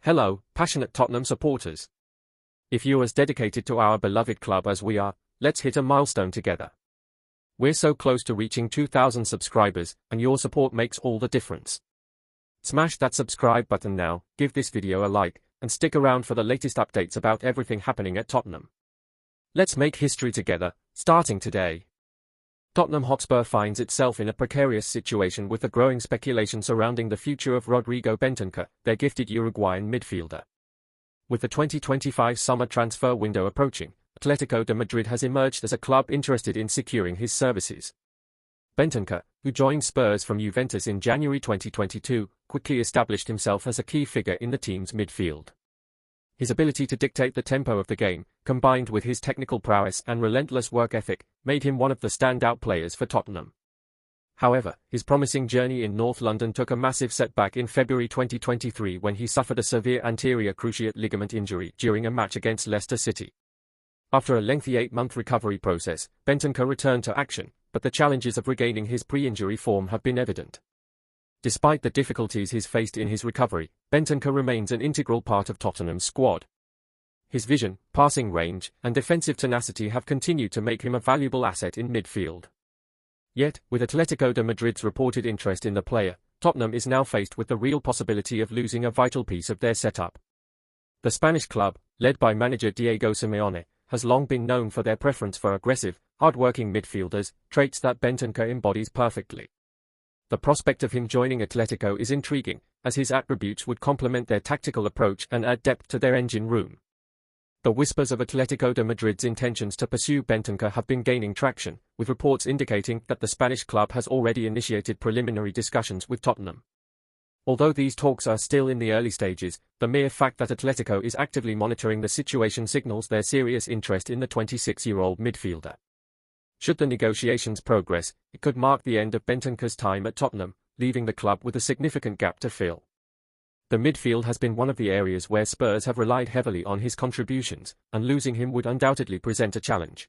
Hello, passionate Tottenham supporters. If you're as dedicated to our beloved club as we are, let's hit a milestone together. We're so close to reaching 2,000 subscribers, and your support makes all the difference. Smash that subscribe button now, give this video a like, and stick around for the latest updates about everything happening at Tottenham. Let's make history together, starting today. Tottenham Hotspur finds itself in a precarious situation with the growing speculation surrounding the future of Rodrigo Bentancur, their gifted Uruguayan midfielder. With the 2025 summer transfer window approaching, Atletico de Madrid has emerged as a club interested in securing his services. Bentancur, who joined Spurs from Juventus in January 2022, quickly established himself as a key figure in the team's midfield. His ability to dictate the tempo of the game, combined with his technical prowess and relentless work ethic, made him one of the standout players for Tottenham. However, his promising journey in North London took a massive setback in February 2023 when he suffered a severe anterior cruciate ligament injury during a match against Leicester City. After a lengthy 8-month recovery process, Bentancur returned to action, but the challenges of regaining his pre-injury form have been evident. Despite the difficulties he's faced in his recovery, Bentancur remains an integral part of Tottenham's squad. His vision, passing range, and defensive tenacity have continued to make him a valuable asset in midfield. Yet, with Atletico de Madrid's reported interest in the player, Tottenham is now faced with the real possibility of losing a vital piece of their setup. The Spanish club, led by manager Diego Simeone, has long been known for their preference for aggressive, hard-working midfielders, traits that Bentancur embodies perfectly. The prospect of him joining Atletico is intriguing, as his attributes would complement their tactical approach and add depth to their engine room. The whispers of Atletico de Madrid's intentions to pursue Bentancur have been gaining traction, with reports indicating that the Spanish club has already initiated preliminary discussions with Tottenham. Although these talks are still in the early stages, the mere fact that Atletico is actively monitoring the situation signals their serious interest in the 26-year-old midfielder. Should the negotiations progress, it could mark the end of Bentancur's time at Tottenham, leaving the club with a significant gap to fill. The midfield has been one of the areas where Spurs have relied heavily on his contributions, and losing him would undoubtedly present a challenge.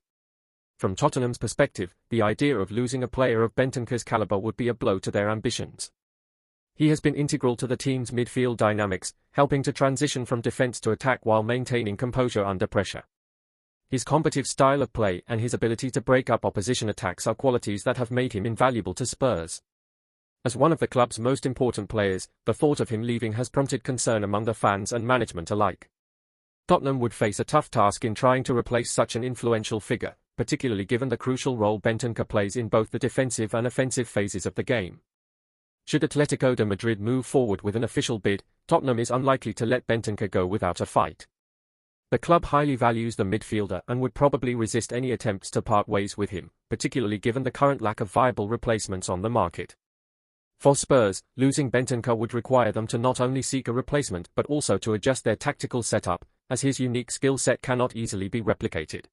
From Tottenham's perspective, the idea of losing a player of Bentancur's caliber would be a blow to their ambitions. He has been integral to the team's midfield dynamics, helping to transition from defense to attack while maintaining composure under pressure. His combative style of play and his ability to break up opposition attacks are qualities that have made him invaluable to Spurs. As one of the club's most important players, the thought of him leaving has prompted concern among the fans and management alike. Tottenham would face a tough task in trying to replace such an influential figure, particularly given the crucial role Bentancur plays in both the defensive and offensive phases of the game. Should Atletico de Madrid move forward with an official bid, Tottenham is unlikely to let Bentancur go without a fight. The club highly values the midfielder and would probably resist any attempts to part ways with him, particularly given the current lack of viable replacements on the market. For Spurs, losing Bentancur would require them to not only seek a replacement but also to adjust their tactical setup, as his unique skill set cannot easily be replicated.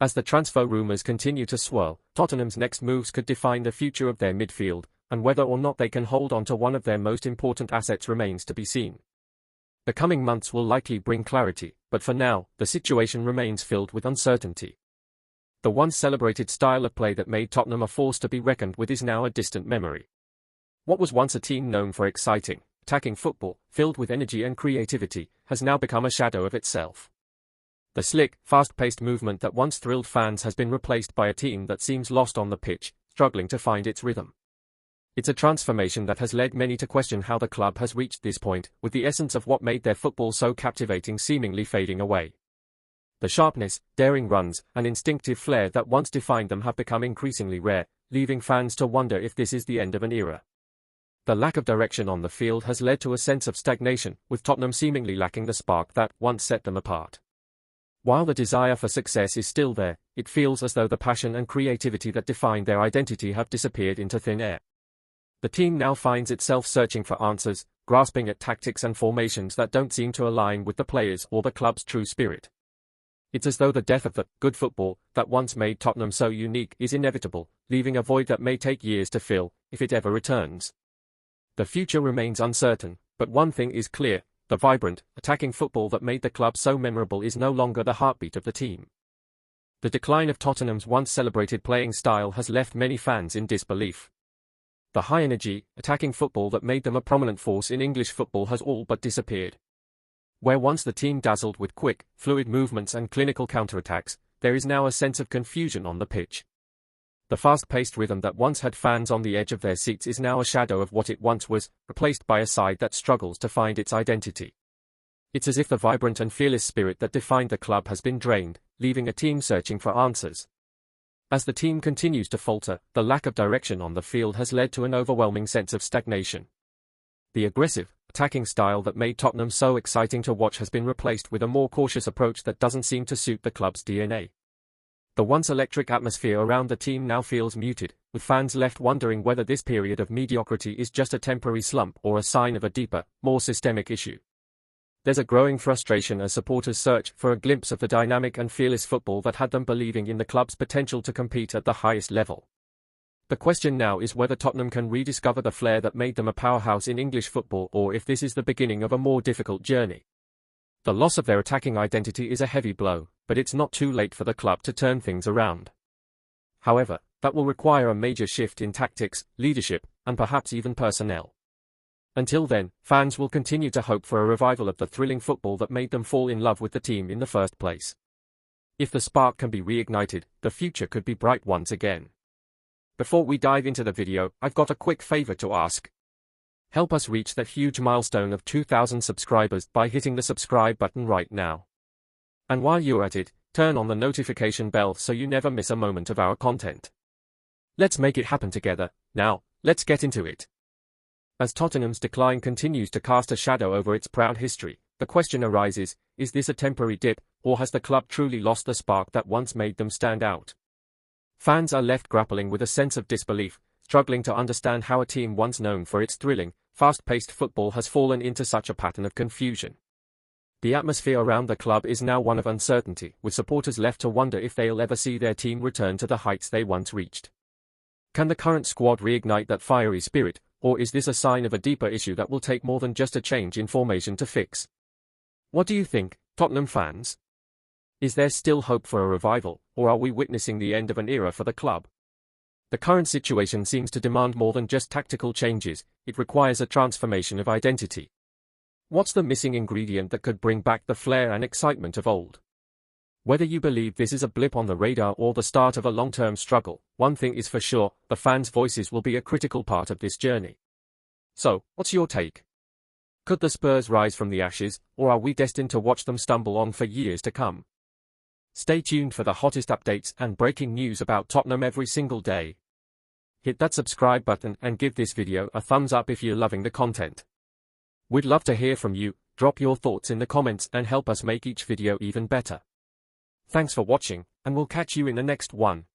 As the transfer rumours continue to swirl, Tottenham's next moves could define the future of their midfield, and whether or not they can hold on to one of their most important assets remains to be seen. The coming months will likely bring clarity, but for now, the situation remains filled with uncertainty. The once celebrated style of play that made Tottenham a force to be reckoned with is now a distant memory. What was once a team known for exciting, attacking football, filled with energy and creativity, has now become a shadow of itself. The slick, fast-paced movement that once thrilled fans has been replaced by a team that seems lost on the pitch, struggling to find its rhythm. It's a transformation that has led many to question how the club has reached this point, with the essence of what made their football so captivating seemingly fading away. The sharpness, daring runs, and instinctive flair that once defined them have become increasingly rare, leaving fans to wonder if this is the end of an era. The lack of direction on the field has led to a sense of stagnation, with Tottenham seemingly lacking the spark that once set them apart. While the desire for success is still there, it feels as though the passion and creativity that defined their identity have disappeared into thin air. The team now finds itself searching for answers, grasping at tactics and formations that don't seem to align with the players or the club's true spirit. It's as though the death of the good football that once made Tottenham so unique is inevitable, leaving a void that may take years to fill, if it ever returns. The future remains uncertain, but one thing is clear: the vibrant, attacking football that made the club so memorable is no longer the heartbeat of the team. The decline of Tottenham's once celebrated playing style has left many fans in disbelief. The high-energy, attacking football that made them a prominent force in English football has all but disappeared. Where once the team dazzled with quick, fluid movements and clinical counterattacks, there is now a sense of confusion on the pitch. The fast-paced rhythm that once had fans on the edge of their seats is now a shadow of what it once was, replaced by a side that struggles to find its identity. It's as if the vibrant and fearless spirit that defined the club has been drained, leaving a team searching for answers. As the team continues to falter, the lack of direction on the field has led to an overwhelming sense of stagnation. The aggressive, attacking style that made Tottenham so exciting to watch has been replaced with a more cautious approach that doesn't seem to suit the club's DNA. The once electric atmosphere around the team now feels muted, with fans left wondering whether this period of mediocrity is just a temporary slump or a sign of a deeper, more systemic issue. There's a growing frustration as supporters search for a glimpse of the dynamic and fearless football that had them believing in the club's potential to compete at the highest level. The question now is whether Tottenham can rediscover the flair that made them a powerhouse in English football, or if this is the beginning of a more difficult journey. The loss of their attacking identity is a heavy blow, but it's not too late for the club to turn things around. However, that will require a major shift in tactics, leadership, and perhaps even personnel. Until then, fans will continue to hope for a revival of the thrilling football that made them fall in love with the team in the first place. If the spark can be reignited, the future could be bright once again. Before we dive into the video, I've got a quick favor to ask. Help us reach that huge milestone of 2,000 subscribers by hitting the subscribe button right now. And while you're at it, turn on the notification bell so you never miss a moment of our content. Let's make it happen together. Now, let's get into it. As Tottenham's decline continues to cast a shadow over its proud history, the question arises, is this a temporary dip, or has the club truly lost the spark that once made them stand out? Fans are left grappling with a sense of disbelief, struggling to understand how a team once known for its thrilling, fast-paced football has fallen into such a pattern of confusion. The atmosphere around the club is now one of uncertainty, with supporters left to wonder if they'll ever see their team return to the heights they once reached. Can the current squad reignite that fiery spirit, or is this a sign of a deeper issue that will take more than just a change in formation to fix? What do you think, Tottenham fans? Is there still hope for a revival, or are we witnessing the end of an era for the club? The current situation seems to demand more than just tactical changes, it requires a transformation of identity. What's the missing ingredient that could bring back the flair and excitement of old? Whether you believe this is a blip on the radar or the start of a long-term struggle, one thing is for sure, the fans' voices will be a critical part of this journey. So, what's your take? Could the Spurs rise from the ashes, or are we destined to watch them stumble on for years to come? Stay tuned for the hottest updates and breaking news about Tottenham every single day. Hit that subscribe button and give this video a thumbs up if you're loving the content. We'd love to hear from you, drop your thoughts in the comments and help us make each video even better. Thanks for watching, and we'll catch you in the next one.